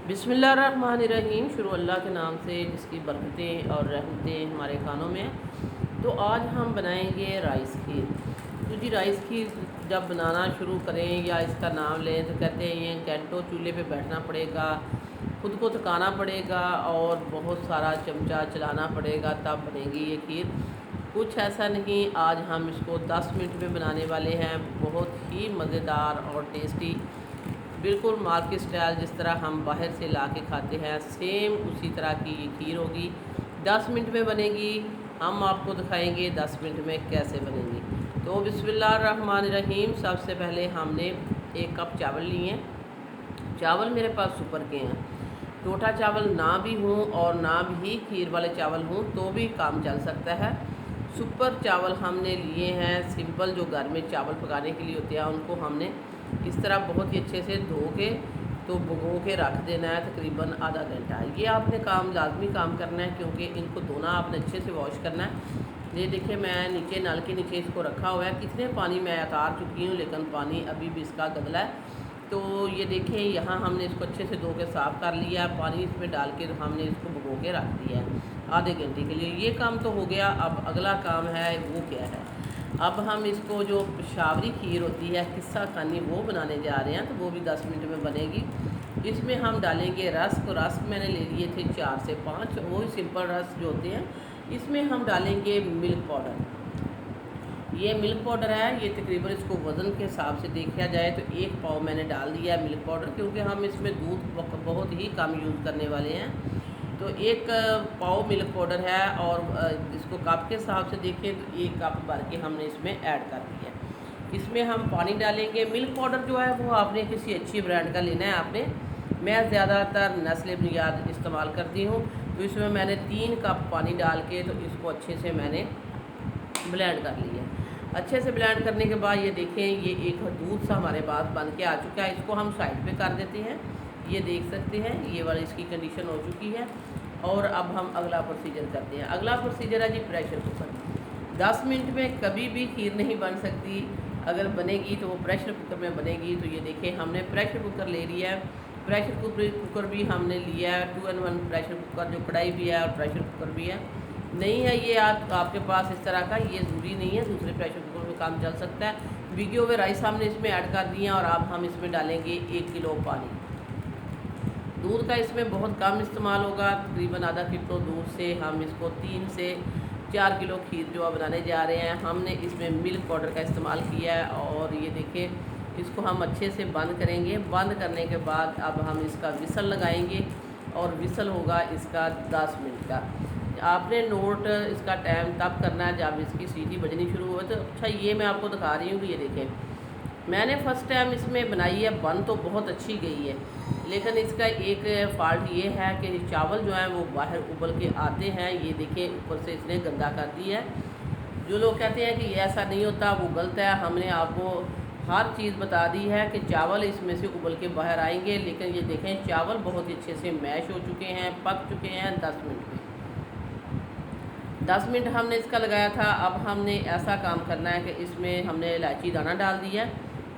बिस्मिल्लाहिर्रहमानिर्रहीम। शुरू अल्लाह के नाम से जिसकी बरकतें और रहमतें हमारे खानों में हैं। तो आज हम बनाएंगे राइस खीर। तो जी राइस खीर जब बनाना शुरू करें या इसका नाम लें तो कहते हैं ये घंटों चूल्हे पे बैठना पड़ेगा, खुद को थकाना पड़ेगा और बहुत सारा चमचा चलाना पड़ेगा तब बनेगी ये खीर। कुछ ऐसा नहीं, आज हम इसको 10 मिनट में बनाने वाले हैं। बहुत ही मज़ेदार और टेस्टी, बिल्कुल मार्केट स्टाइल जिस तरह हम बाहर से ला के खाते हैं सेम उसी तरह की ये खीर होगी। 10 मिनट में बनेगी। हम आपको दिखाएंगे 10 मिनट में कैसे बनेगी। तो बिस्मिल्लाहिर्रहमानिर्रहीम। सबसे पहले हमने 1 कप चावल लिए हैं। चावल मेरे पास सुपर के हैं। टोटा चावल ना भी हों और ना भी खीर वाले चावल हों तो भी काम चल सकता है। सुपर चावल हमने लिए हैं। सिंपल जो घर में चावल पकाने के लिए होते हैं उनको हमने इस तरह बहुत ही अच्छे से धो के तो भिगो के रख देना है तकरीबन आधा घंटा। ये आपने काम लाजमी काम करना है क्योंकि इनको धोना आपने अच्छे से वॉश करना है। ये देखिए मैं नीचे नल के नीचे इसको रखा हुआ है। कितने पानी मैं उतार चुकी हूँ लेकिन पानी अभी भी इसका गदला है। तो ये देखें यहाँ हमने इसको अच्छे से धो के साफ़ कर लिया। पानी इसमें डाल के हमने इसको भिगो के रख दिया है आधे घंटे के लिए। ये काम तो हो गया। अब अगला काम है वो क्या है। अब हम इसको जो पेशावरी खीर होती है किस्सा खानी वो बनाने जा रहे हैं। तो वो भी 10 मिनट में बनेगी। इसमें हम डालेंगे रस्क। रस्क मैंने ले लिए थे 4 से 5, वो सिंपल रस्क जो होते हैं। इसमें हम डालेंगे मिल्क पाउडर। ये मिल्क पाउडर है। ये तकरीबन इसको वज़न के हिसाब से देखा जाए तो 1 पाव मैंने डाल दिया है मिल्क पाउडर, क्योंकि हम इसमें दूध बहुत ही कम यूज़ करने वाले हैं। तो 1 पाव मिल्क पाउडर है और इसको कप के हिसाब से देखें तो 1 कप भर के हमने इसमें ऐड कर दिया। इसमें हम पानी डालेंगे। मिल्क पाउडर जो है वो आपने किसी अच्छी ब्रांड का लेना है आपने। मैं ज़्यादातर नेस्ले बुनियाद इस्तेमाल करती हूँ। तो इसमें मैंने 3 कप पानी डाल के तो इसको अच्छे से मैंने ब्लेंड कर लिया। अच्छे से ब्लेंड करने के बाद ये देखें ये एक दूध सा हमारे पास बन के आ चुका है। इसको हम साइड पे कर देते हैं। ये देख सकते हैं ये वाली इसकी कंडीशन हो चुकी है। और अब हम अगला प्रोसीजर करते हैं। अगला प्रोसीजर है जी प्रेशर कुकर। 10 मिनट में कभी भी खीर नहीं बन सकती। अगर बनेगी तो वो प्रेशर कुकर में बनेगी। तो ये देखें हमने प्रेशर कुकर ले लिया है। प्रेशर कुकर भी हमने लिया है 2 in 1 प्रेशर कुकर, जो कढ़ाई भी है और प्रेशर कुकर भी है। नहीं है ये आपके पास इस तरह का, ये ज़रूरी नहीं है, दूसरे प्रेशर कुकर में काम चल सकता है। भिगे हुए राइस हमने इसमें ऐड कर दिए हैं और अब हम इसमें डालेंगे 1 किलो पानी। दूध का इसमें बहुत कम इस्तेमाल होगा। तकरीबन आधा किलो दूध से हम इसको 3 से 4 किलो खीर जो बनाने जा रहे हैं। हमने इसमें मिल्क पाउडर का इस्तेमाल किया है और ये देखें इसको हम अच्छे से बंद करेंगे। बंद करने के बाद अब हम इसका विसल लगाएंगे और विसल होगा इसका 10 मिनट का। आपने नोट इसका टाइम तब करना है जब इसकी सीटी बजनी शुरू हो। तो अच्छा ये मैं आपको दिखा रही हूँ कि ये देखें मैंने फ़र्स्ट टाइम इसमें बनाई है, बन तो बहुत अच्छी गई है। लेकिन इसका एक फ़ाल्ट ये है कि चावल जो हैं वो बाहर उबल के आते हैं। ये देखें ऊपर से इसने गंदा कर दिया है। जो लोग कहते हैं कि ये ऐसा नहीं होता वो गलत है। हमने आपको हर चीज़ बता दी है कि चावल इसमें से उबल के बाहर आएंगे। लेकिन ये देखें चावल बहुत ही अच्छे से मैश हो चुके हैं, पक चुके हैं 10 मिनट में। 10 मिनट हमने इसका लगाया था। अब हमने ऐसा काम करना है कि इसमें हमने इलायची दाना डाल दिया,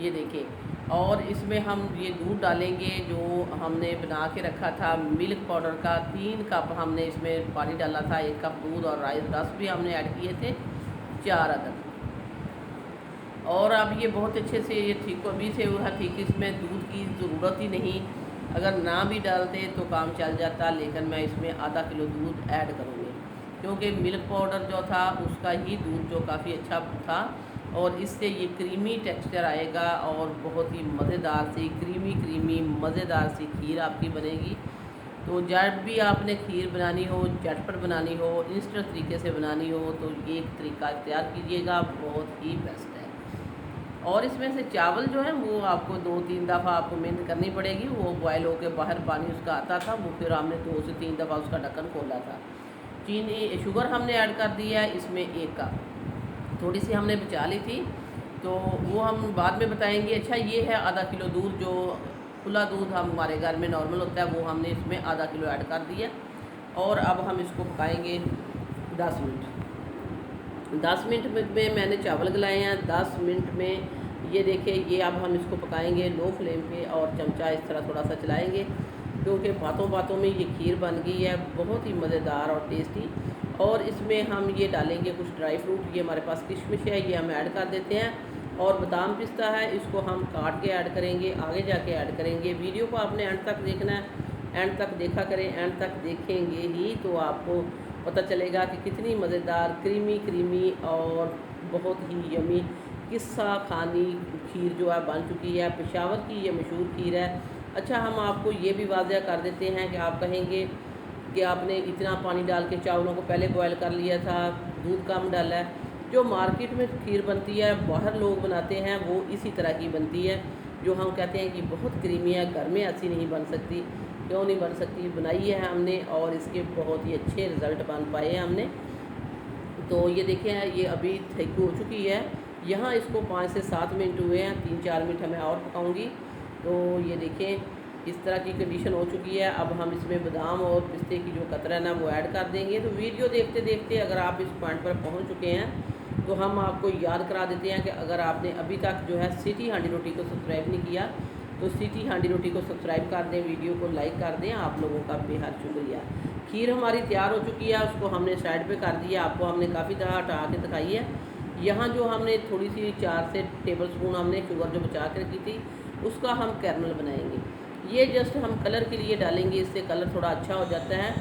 ये देखिए। और इसमें हम ये दूध डालेंगे जो हमने बना के रखा था मिल्क पाउडर का। 3 कप हमने इसमें पानी डाला था, 1 कप दूध और राइस रस भी हमने ऐड किए थे 4 अदद। और अब ये बहुत अच्छे से ये ठीक भी से हुआ ठीक। इसमें दूध की ज़रूरत ही नहीं, अगर ना भी डालते तो काम चल जाता। लेकिन मैं इसमें आधा किलो दूध ऐड करूँगी क्योंकि मिल्क पाउडर जो था उसका ही दूध जो काफ़ी अच्छा था और इससे ये क्रीमी टेक्सचर आएगा और बहुत ही मज़ेदार सी क्रीमी मज़ेदार सी खीर आपकी बनेगी। तो जब भी आपने खीर बनानी हो, झटपट बनानी हो, इंस्टेंट तरीके से बनानी हो तो ये एक तरीका इख्तियार कीजिएगा, बहुत ही बेस्ट है। और इसमें से चावल जो है वो आपको 2-3 दफ़ा आपको मेहनत करनी पड़ेगी। वो बॉयल होकर बाहर पानी उसका आता था, वो फिर हमने 2 से 3 दफ़ा उसका ढक्कन खोला था। चीनी शुगर हमने ऐड कर दिया है इसमें 1 कप। थोड़ी सी हमने बचा ली थी तो वो हम बाद में बताएंगे। अच्छा ये है आधा किलो दूध, जो खुला दूध हमारे घर में नॉर्मल होता है वो हमने इसमें आधा किलो ऐड कर दिया। और अब हम इसको पकाएंगे 10 मिनट। 10 मिनट में मैंने चावल गलाए हैं। 10 मिनट में ये देखिए, ये अब हम इसको पकाएंगे लो फ्लेम पे और चमचा इस तरह थोड़ा सा चलाएंगे, क्योंकि बातों बातों में ये खीर बन गई है, बहुत ही मज़ेदार और टेस्टी। और इसमें हम ये डालेंगे कुछ ड्राई फ्रूट, ये हमारे पास किशमिश है, ये हम ऐड कर देते हैं, और बादाम पिस्ता है, इसको हम काट के ऐड करेंगे, आगे जाके ऐड करेंगे। वीडियो को आपने एंड तक देखना है, एंड तक देखा करें, एंड तक देखेंगे ही तो आपको पता चलेगा कि कितनी मज़ेदार क्रीमी क्रीमी और बहुत ही यमी किस्सा खानी खीर जो है बन चुकी है। पेशावर की ये मशहूर खीर है। अच्छा, हम आपको ये भी वाज़ह कर देते हैं कि आप कहेंगे कि आपने इतना पानी डाल के चावलों को पहले बॉयल कर लिया था, दूध कम डाला है। जो मार्केट में खीर बनती है, बाहर लोग बनाते हैं, वो इसी तरह की बनती है, जो हम कहते हैं कि बहुत क्रीमी है, घर में ऐसी नहीं बन सकती। क्यों नहीं बन सकती? बनाई है हमने और इसके बहुत ही अच्छे रिज़ल्ट बन पाए हैं हमने। तो ये देखिए, ये अभी थिक हो चुकी है। यहाँ इसको 5 से 7 मिनट हुए हैं, 3-4 मिनट मैं और पकाऊंगी। तो ये देखें, इस तरह की कंडीशन हो चुकी है। अब हम इसमें बादाम और पिस्ते की जो कतरा है ना, वो ऐड कर देंगे। तो वीडियो देखते देखते अगर आप इस पॉइंट पर पहुँच चुके हैं तो हम आपको याद करा देते हैं कि अगर आपने अभी तक जो है सिटी हांडी रोटी को सब्सक्राइब नहीं किया तो सिटी हांडी रोटी को सब्सक्राइब कर दें, वीडियो को लाइक कर दें। आप लोगों का बेहद शुक्रिया। खीर हमारी तैयार हो चुकी है, उसको हमने साइड पे कर दिया। आपको हमने काफ़ी तरह हटा के दिखाई है। यहाँ जो हमने थोड़ी सी 4 से टेबल स्पून हमने शुगर जो बचा के रखी थी, उसका हम कैरमल बनाएंगे। ये जस्ट हम कलर के लिए डालेंगे, इससे कलर थोड़ा अच्छा हो जाता है।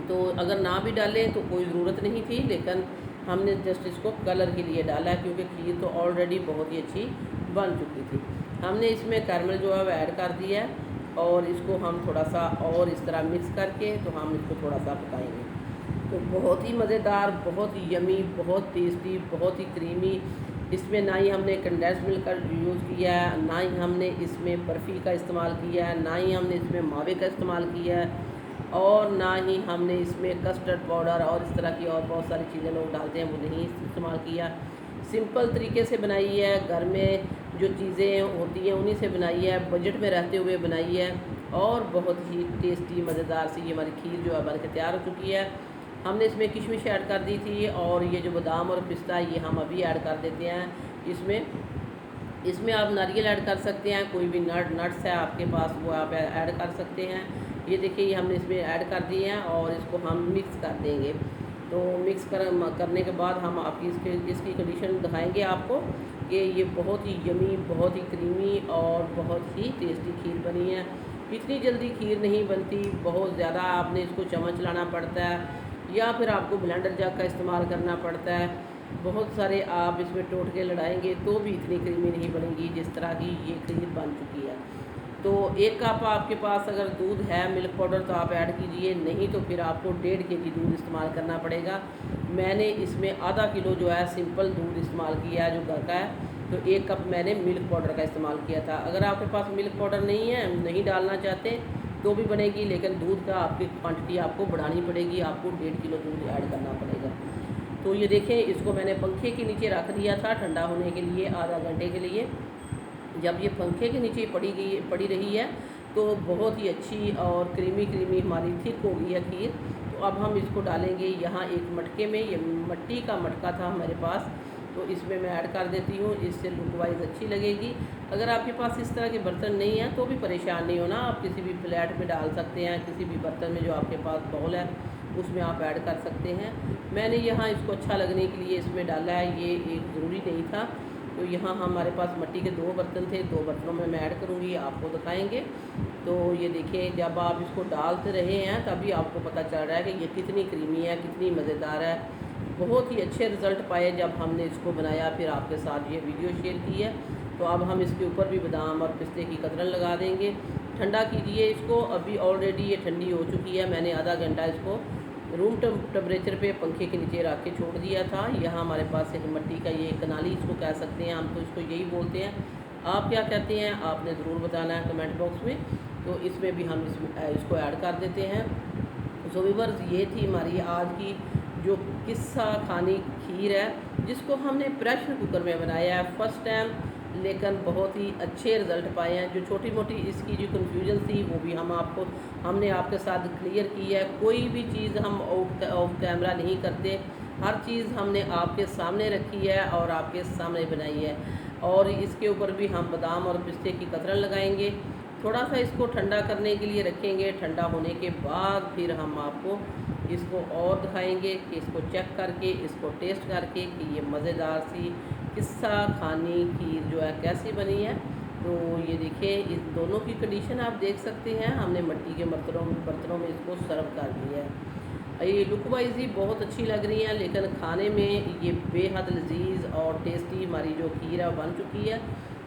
तो अगर ना भी डालें तो कोई ज़रूरत नहीं थी, लेकिन हमने जस्ट इसको कलर के लिए डाला है, क्योंकि खीर तो ऑलरेडी बहुत ही अच्छी बन चुकी थी। हमने इसमें कैरमल जो है वो ऐड कर दिया है, और इसको हम थोड़ा सा और इस तरह मिक्स करके तो हम इसको थोड़ा सा पकाएंगे। तो बहुत ही मज़ेदार, बहुत ही यमी, बहुत टेस्टी, बहुत ही क्रीमी। इसमें ना ही हमने कंडेंस मिल्क का यूज़ किया है, ना ही हमने इसमें बर्फ़ी का इस्तेमाल किया है, ना ही हमने इसमें मावे का इस्तेमाल किया है, और ना ही हमने इसमें कस्टर्ड पाउडर और इस तरह की और बहुत सारी चीज़ें लोग डालते हैं, वो नहीं इस्तेमाल किया। सिंपल तरीके से बनाई है, घर में जो चीज़ें होती हैं उन्हीं से बनाई है, बजट में रहते हुए बनाई है, और बहुत ही टेस्टी मज़ेदार सी ये हमारी खीर जो है बन के तैयार हो चुकी है। हमने इसमें किशमिश ऐड कर दी थी, और ये जो बादाम और पिस्ता ये हम अभी ऐड कर देते हैं इसमें आप नारियल ऐड कर सकते हैं, कोई भी नट्स है आपके पास वो आप ऐड कर सकते हैं। ये देखिए, ये हमने इसमें ऐड कर दिए हैं, और इसको हम मिक्स कर देंगे। तो मिक्स करने के बाद हम आपकी इसकी कंडीशन दिखाएंगे आपको कि ये बहुत ही यमी, बहुत ही क्रीमी और बहुत ही टेस्टी खीर बनी है। इतनी जल्दी खीर नहीं बनती, बहुत ज़्यादा आपने इसको चम्मच लाना पड़ता है, या फिर आपको ब्लेंडर जग का इस्तेमाल करना पड़ता है। बहुत सारे आप इसमें टोटके लड़ाएंगे तो भी इतनी क्रीमी नहीं बनेगी जिस तरह की ये खीर बन चुकी है। तो 1 कप आपके पास अगर दूध है मिल्क पाउडर तो आप ऐड कीजिए, नहीं तो फिर आपको 1.5 kg दूध इस्तेमाल करना पड़ेगा। मैंने इसमें आधा किलो जो है सिंपल दूध इस्तेमाल किया है जो घर का है, तो 1 कप मैंने मिल्क पाउडर का इस्तेमाल किया था। अगर आपके पास मिल्क पाउडर नहीं है, नहीं डालना चाहते तो भी बनेगी, लेकिन दूध का आपकी क्वांटिटी आपको बढ़ानी पड़ेगी, आपको 1.5 किलो दूध ऐड करना पड़ेगा। तो ये देखें, इसको मैंने पंखे के नीचे रख दिया था ठंडा होने के लिए आधा घंटे के लिए। जब ये पंखे के नीचे पड़ी रही है तो बहुत ही अच्छी और क्रीमी क्रीमी हमारी थिक हो गई है खीर। तो अब हम इसको डालेंगे यहाँ एक मटके में, ये मिट्टी का मटका था हमारे पास, तो इसमें मैं ऐड कर देती हूँ, इससे लुक वाइज अच्छी लगेगी। अगर आपके पास इस तरह के बर्तन नहीं हैं तो भी परेशान नहीं होना, आप किसी भी प्लेट में डाल सकते हैं, किसी भी बर्तन में जो आपके पास बाउल है उसमें आप ऐड कर सकते हैं। मैंने यहाँ इसको अच्छा लगने के लिए इसमें डाला है, ये एक ज़रूरी नहीं था। तो यहाँ हमारे पास मिट्टी के 2 बर्तन थे, 2 बर्तनों में मैं ऐड करूँगी, आपको दिखाएंगे। तो ये देखिए, जब आप इसको डालते रहे हैं तभी आपको पता चल रहा है कि ये कितनी क्रीमी है, कितनी मज़ेदार है। बहुत ही अच्छे रिज़ल्ट पाए जब हमने इसको बनाया, फिर आपके साथ ये वीडियो शेयर की है। तो अब हम इसके ऊपर भी बादाम और पिस्ते की कतरन लगा देंगे। ठंडा कीजिए इसको, अभी ऑलरेडी ये ठंडी हो चुकी है। मैंने आधा घंटा इसको रूम टेम्परेचर पे पंखे के नीचे रख के छोड़ दिया था। यहाँ हमारे पास एक मिट्टी का ये कनाली इसको कह सकते हैं, हम तो इसको यही बोलते हैं। आप क्या कहते हैं आपने ज़रूर बताना है कमेंट बॉक्स में। तो इसमें भी हम इसको ऐड कर देते हैं। सो व्यूअर्स, ये थी हमारी आज की जो किस्सा खानी खीर है, जिसको हमने प्रेशर कुकर में बनाया है फर्स्ट टाइम, लेकिन बहुत ही अच्छे रिज़ल्ट पाए हैं। जो छोटी मोटी इसकी जो कन्फ्यूजन थी वो भी हमने आपके साथ क्लियर की है। कोई भी चीज़ हम ऑफ कैमरा नहीं करते, हर चीज़ हमने आपके सामने रखी है और आपके सामने बनाई है। और इसके ऊपर भी हम बादाम और पिस्ते की कतरन लगाएंगे। थोड़ा सा इसको ठंडा करने के लिए रखेंगे। ठंडा होने के बाद फिर हम आपको इसको और दिखाएंगे कि इसको चेक करके, इसको टेस्ट करके कि ये मज़ेदार सी किस्सा खानी खीर जो है कैसी बनी है। तो ये देखिए, इस दोनों की कंडीशन आप देख सकते हैं। हमने मिट्टी के बर्तनों में इसको सर्व कर दिया है। ये लुक वाइज ही बहुत अच्छी लग रही हैं, लेकिन खाने में ये बेहद लजीज और टेस्टी हमारी जो खीर है बन चुकी है।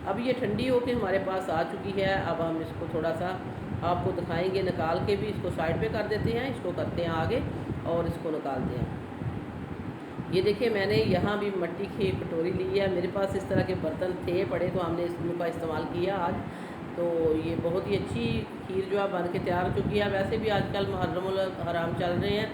अब ये ठंडी होके हमारे पास आ चुकी है। अब हम इसको थोड़ा सा आपको दिखाएंगे निकाल के भी। इसको साइड पे कर देते हैं, इसको करते हैं आगे और इसको निकालते हैं। ये देखिए, मैंने यहाँ भी मिट्टी की कटोरी ली है। मेरे पास इस तरह के बर्तन थे पड़े, तो हमने इनका इस्तेमाल किया आज। तो ये बहुत ही अच्छी खीर जो है बन के तैयार हो चुकी है। वैसे भी आजकल मुहर्रमुल हराम चल रहे हैं,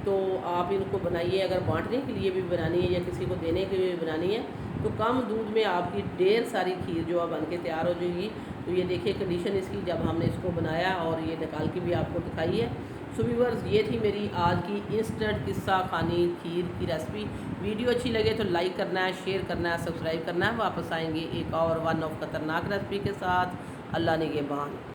तो आप इनको बनाइए। अगर बांटने के लिए भी बनानी है या किसी को देने के लिए भी बनानी है, तो कम दूध में आपकी ढेर सारी खीर जो है बन के तैयार हो जाएगी। तो ये देखिए कंडीशन इसकी जब हमने इसको बनाया, और ये निकाल के भी आपको दिखाई है। सो व्यूअर्स, ये थी मेरी आज की इंस्टेंट किस्सा खानी खीर की रेसिपी। वीडियो अच्छी लगे तो लाइक करना है, शेयर करना है, सब्सक्राइब करना है। वापस आएंगे एक और वन ऑफ खतरनाक रेसिपी के साथ। अल्लाह निगहबान।